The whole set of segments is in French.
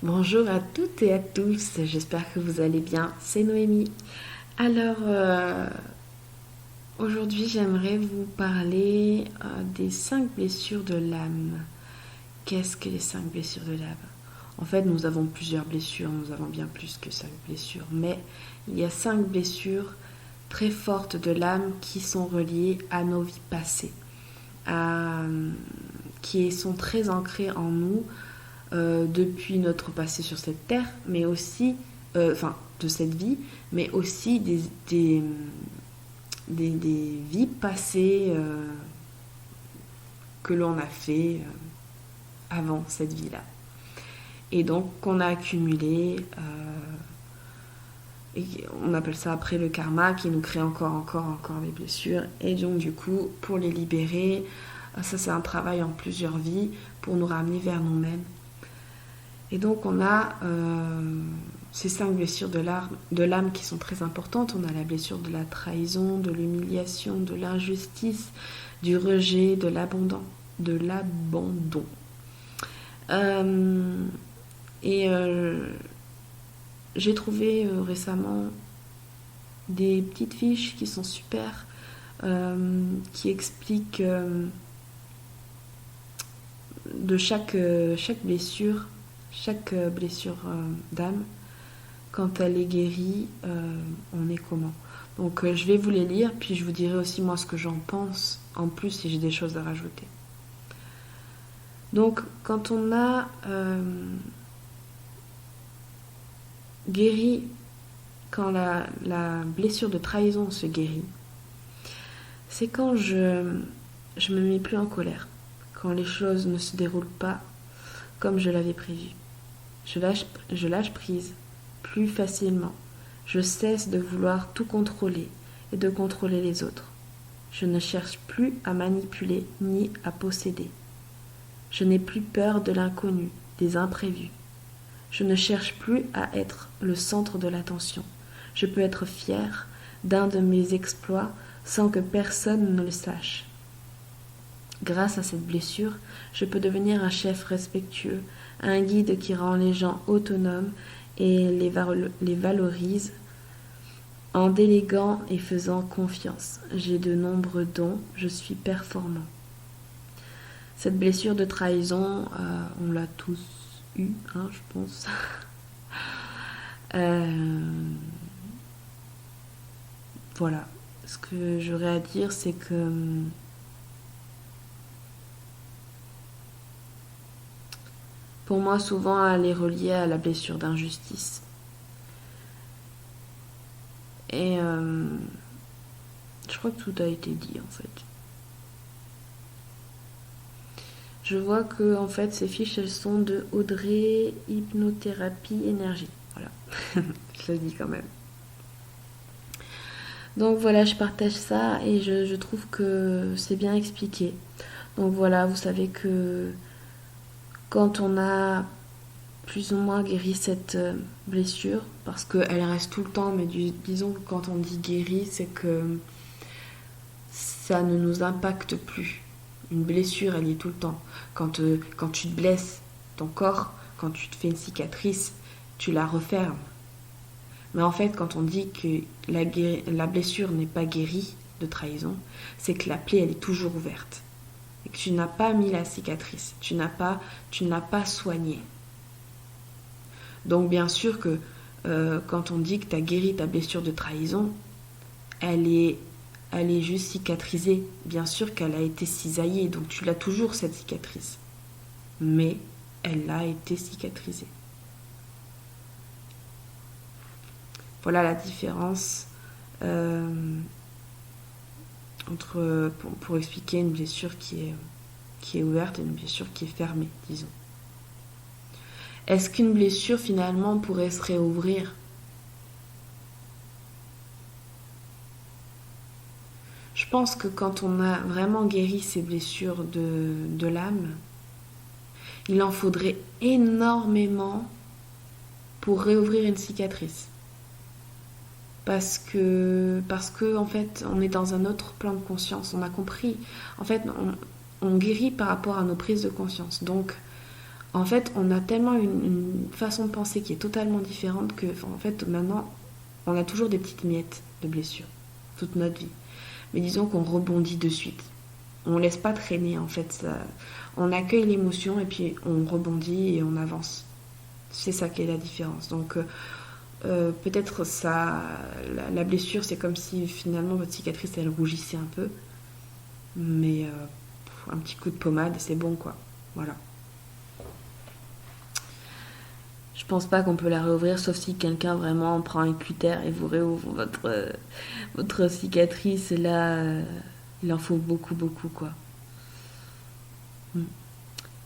Bonjour à toutes et à tous, j'espère que vous allez bien, c'est Noémie. Alors, aujourd'hui j'aimerais vous parler des 5 blessures de l'âme. Qu'est-ce que les 5 blessures de l'âme? En fait, nous avons plusieurs blessures, nous avons bien plus que 5 blessures, mais il y a 5 blessures très fortes de l'âme qui sont reliées à nos vies passées, qui sont très ancrées en nous depuis notre passé sur cette terre, mais aussi, de cette vie, mais aussi des vies passées que l'on a fait avant cette vie-là. Et donc, qu'on a accumulé, et on appelle ça après le karma, qui nous crée encore des blessures. Et donc, du coup, pour les libérer, ça c'est un travail en plusieurs vies pour nous ramener vers nous-mêmes. Et donc on a ces 5 blessures de l'âme qui sont très importantes. On a la blessure de la trahison, de l'humiliation, de l'injustice, du rejet, de l'abandon. Et j'ai trouvé récemment des petites fiches qui sont super, qui expliquent de chaque blessure d'âme, quand elle est guérie, on est comment. Donc je vais vous les lire, puis je vous dirai aussi moi ce que j'en pense, en plus si j'ai des choses à rajouter. Donc quand on a guéri, quand la blessure de trahison se guérit, c'est quand je me mets plus en colère, quand les choses ne se déroulent pas comme je l'avais prévu. Je lâche prise plus facilement. Je cesse de vouloir tout contrôler et de contrôler les autres. Je ne cherche plus à manipuler ni à posséder. Je n'ai plus peur de l'inconnu, des imprévus. Je ne cherche plus à être le centre de l'attention. Je peux être fier d'un de mes exploits sans que personne ne le sache. Grâce à cette blessure, je peux devenir un chef respectueux, un guide qui rend les gens autonomes et les valorise en déléguant et faisant confiance. J'ai de nombreux dons, je suis performant. Cette blessure de trahison, on l'a tous eue, je pense. Voilà. Ce que j'aurais à dire, c'est que pour moi, souvent, elle est reliée à la blessure d'injustice. Et je crois que tout a été dit, en fait. Je vois que, en fait, ces fiches, elles sont de Audrey Hypnothérapie Énergie. Voilà. Je le dis quand même. Donc voilà, je partage ça et je trouve que c'est bien expliqué. Donc voilà, vous savez que quand on a plus ou moins guéri cette blessure, parce qu'elle reste tout le temps, mais disons que quand on dit guéri, c'est que ça ne nous impacte plus. Une blessure, elle y est tout le temps. Quand tu te blesses ton corps, quand tu te fais une cicatrice, tu la refermes. Mais en fait, quand on dit que la blessure n'est pas guérie de trahison, c'est que la plaie, elle est toujours ouverte. Et que tu n'as pas mis la cicatrice, tu ne l'as pas soignée. Donc bien sûr que quand on dit que tu as guéri ta blessure de trahison, elle est juste cicatrisée. Bien sûr qu'elle a été cisaillée, donc tu l'as toujours cette cicatrice. Mais elle a été cicatrisée. Voilà la différence entre, pour expliquer une blessure qui est ouverte et une blessure qui est fermée, disons. Est-ce qu'une blessure finalement pourrait se réouvrir? Je pense que quand on a vraiment guéri ces blessures de l'âme, il en faudrait énormément pour réouvrir une cicatrice. Parce que en fait, on est dans un autre plan de conscience. On a compris. En fait, on guérit par rapport à nos prises de conscience. Donc, En fait, on a tellement une façon de penser qui est totalement différente que, en fait, maintenant, on a toujours des petites miettes de blessures toute notre vie. Mais disons qu'on rebondit de suite. On laisse pas traîner, en fait. On accueille l'émotion et puis on rebondit et on avance. C'est ça qui est la différence. Donc, peut-être ça, la blessure, c'est comme si finalement votre cicatrice, elle rougissait un peu. Mais un petit coup de pommade, c'est bon, quoi. Voilà. Je pense pas qu'on peut la réouvrir, sauf si quelqu'un vraiment prend un cutter et vous réouvre votre cicatrice. Et là, il en faut beaucoup, beaucoup, quoi.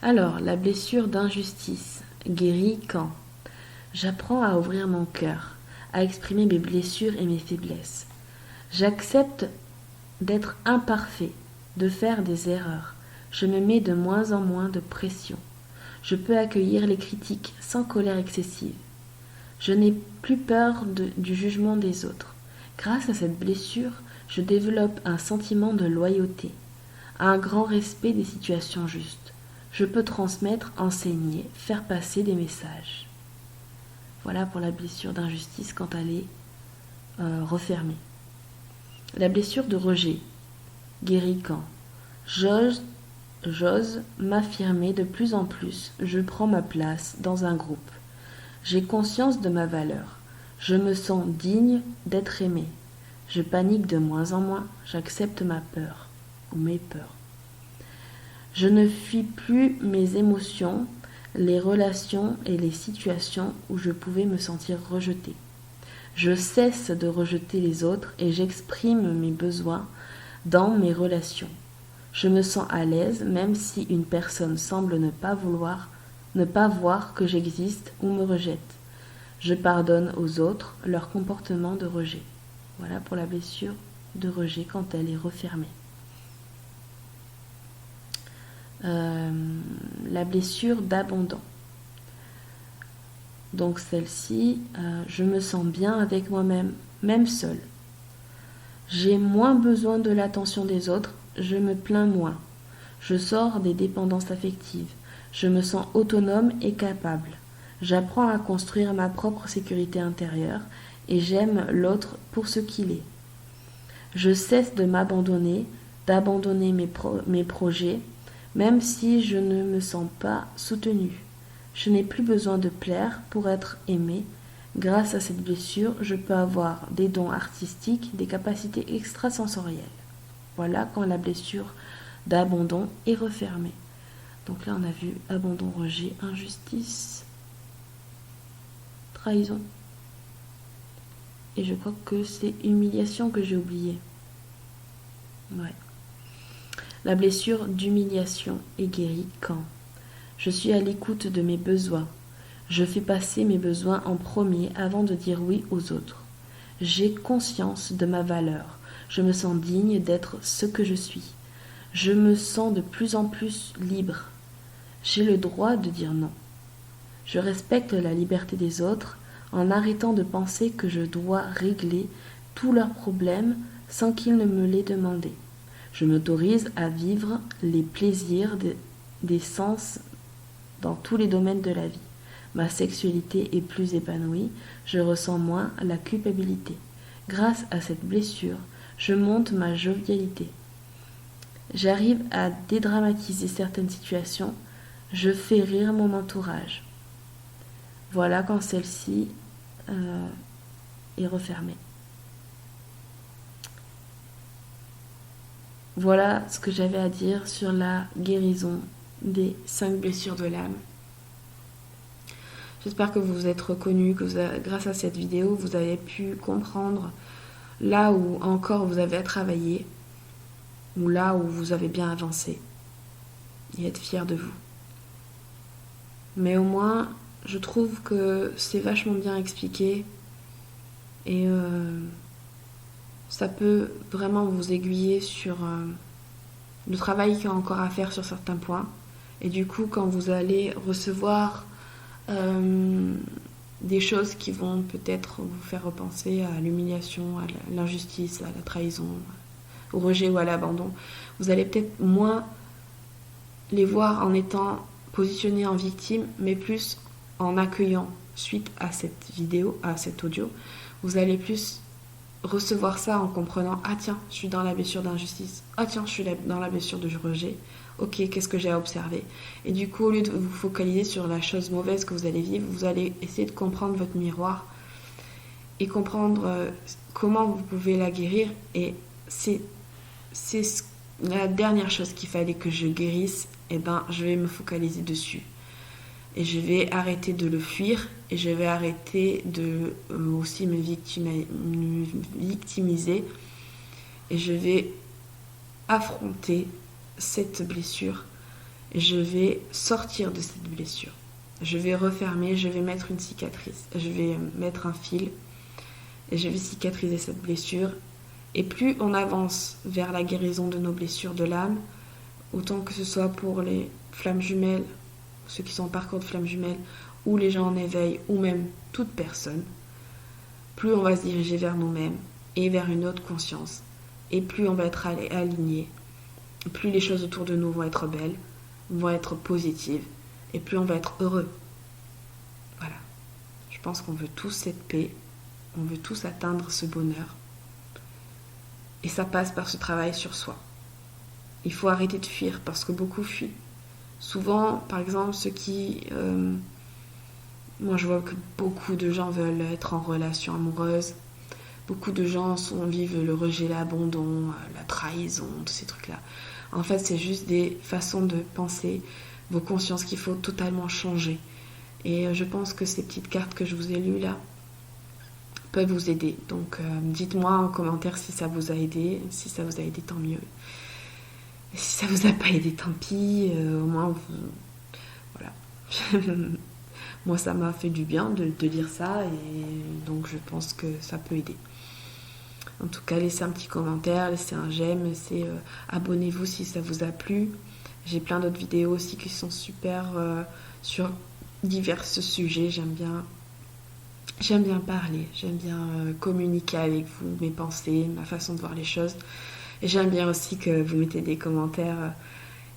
Alors, la blessure d'injustice guérit quand j'apprends à ouvrir mon cœur, à exprimer mes blessures et mes faiblesses. J'accepte d'être imparfait, de faire des erreurs. Je me mets de moins en moins de pression. Je peux accueillir les critiques sans colère excessive. Je n'ai plus peur du jugement des autres. Grâce à cette blessure, je développe un sentiment de loyauté, un grand respect des situations justes. Je peux transmettre, enseigner, faire passer des messages. Voilà pour la blessure d'injustice quand elle est refermée. La blessure de rejet guérit quand j'ose m'affirmer de plus en plus, je prends ma place dans un groupe. J'ai conscience de ma valeur. Je me sens digne d'être aimé. Je panique de moins en moins, j'accepte ma peur ou mes peurs. Je ne fuis plus mes émotions, les relations et les situations où je pouvais me sentir rejetée. Je cesse de rejeter les autres et j'exprime mes besoins dans mes relations. Je me sens à l'aise même si une personne semble ne pas voir que j'existe ou me rejette. Je pardonne aux autres leur comportement de rejet. Voilà pour la blessure de rejet quand elle est refermée. La blessure d'abandon. Donc celle-ci, je me sens bien avec moi-même, même seule. J'ai moins besoin de l'attention des autres, je me plains moins. Je sors des dépendances affectives. Je me sens autonome et capable. J'apprends à construire ma propre sécurité intérieure et j'aime l'autre pour ce qu'il est. Je cesse de m'abandonner, d'abandonner mes projets, même si je ne me sens pas soutenue. Je n'ai plus besoin de plaire pour être aimée. Grâce à cette blessure, je peux avoir des dons artistiques, des capacités extrasensorielles. Voilà quand la blessure d'abandon est refermée. Donc là, on a vu abandon, rejet, injustice, trahison. Et je crois que c'est humiliation que j'ai oublié. Ouais. La blessure d'humiliation est guérie quand je suis à l'écoute de mes besoins. Je fais passer mes besoins en premier avant de dire oui aux autres. J'ai conscience de ma valeur. Je me sens digne d'être ce que je suis. Je me sens de plus en plus libre. J'ai le droit de dire non. Je respecte la liberté des autres en arrêtant de penser que je dois régler tous leurs problèmes sans qu'ils ne me les demandent. Je m'autorise à vivre les plaisirs des sens dans tous les domaines de la vie. Ma sexualité est plus épanouie, je ressens moins la culpabilité. Grâce à cette blessure, je monte ma jovialité. J'arrive à dédramatiser certaines situations, je fais rire mon entourage. Voilà quand celle-ci est refermée. Voilà ce que j'avais à dire sur la guérison des 5 blessures de l'âme. J'espère que vous vous êtes reconnus, que grâce à cette vidéo, vous avez pu comprendre là où encore vous avez à travailler, ou là où vous avez bien avancé, et être fiers de vous. Mais au moins, je trouve que c'est vachement bien expliqué, et ça peut vraiment vous aiguiller sur le travail qu'il y a encore à faire sur certains points. Et du coup, quand vous allez recevoir des choses qui vont peut-être vous faire repenser à l'humiliation, à l'injustice, à la trahison, au rejet ou à l'abandon, vous allez peut-être moins les voir en étant positionner en victime, mais plus en accueillant suite à cette vidéo, à cet audio, vous allez plus recevoir ça en comprenant ah tiens, je suis dans la blessure d'injustice, ah tiens, je suis dans la blessure de rejet, ok, qu'est-ce que j'ai à observer? Et du coup, au lieu de vous focaliser sur la chose mauvaise que vous allez vivre, vous allez essayer de comprendre votre miroir et comprendre comment vous pouvez la guérir. Et c'est la dernière chose qu'il fallait que je guérisse, et ben je vais me focaliser dessus. Et je vais arrêter de le fuir et je vais arrêter de aussi me victimiser et je vais affronter cette blessure et je vais sortir de cette blessure. Je vais refermer, je vais mettre une cicatrice, je vais mettre un fil et je vais cicatriser cette blessure. Et plus on avance vers la guérison de nos blessures de l'âme, autant que ce soit pour les flammes jumelles, ceux qui sont en parcours de flammes jumelles, ou les gens en éveil, ou même toute personne, plus on va se diriger vers nous-mêmes et vers une autre conscience, et plus on va être aligné, plus les choses autour de nous vont être belles, vont être positives, et plus on va être heureux. Voilà. Je pense qu'on veut tous cette paix, on veut tous atteindre ce bonheur, et ça passe par ce travail sur soi. Il faut arrêter de fuir, parce que beaucoup fuient. Souvent, par exemple, ceux qui... moi, je vois que beaucoup de gens veulent être en relation amoureuse. Beaucoup de gens vivent le rejet, l'abandon, la trahison, tous ces trucs-là. En fait, c'est juste des façons de penser, vos consciences qu'il faut totalement changer. Et je pense que ces petites cartes que je vous ai lues là peuvent vous aider. Donc, dites-moi en commentaire si ça vous a aidé. Si ça vous a aidé, tant mieux. Et si ça vous a pas aidé, tant pis. Au moins, voilà. Moi, ça m'a fait du bien de lire ça. Et donc, je pense que ça peut aider. En tout cas, laissez un petit commentaire, laissez un j'aime, abonnez-vous si ça vous a plu. J'ai plein d'autres vidéos aussi qui sont super sur divers sujets. J'aime bien parler, j'aime bien communiquer avec vous, mes pensées, ma façon de voir les choses. Et j'aime bien aussi que vous mettez des commentaires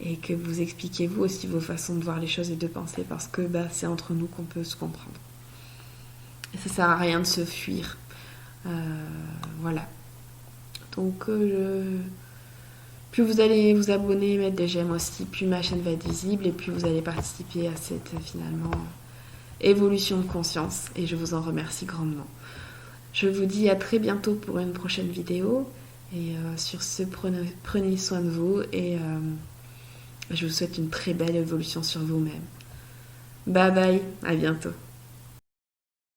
et que vous expliquez vous aussi vos façons de voir les choses et de penser, parce que c'est entre nous qu'on peut se comprendre. Et ça sert à rien de se fuir. Voilà. Donc plus vous allez vous abonner, mettre des j'aime aussi, plus ma chaîne va être visible et plus vous allez participer à cette finalement évolution de conscience, et je vous en remercie grandement. Je vous dis à très bientôt pour une prochaine vidéo, et sur ce, prenez soin de vous, et je vous souhaite une très belle évolution sur vous-même. Bye bye, à bientôt.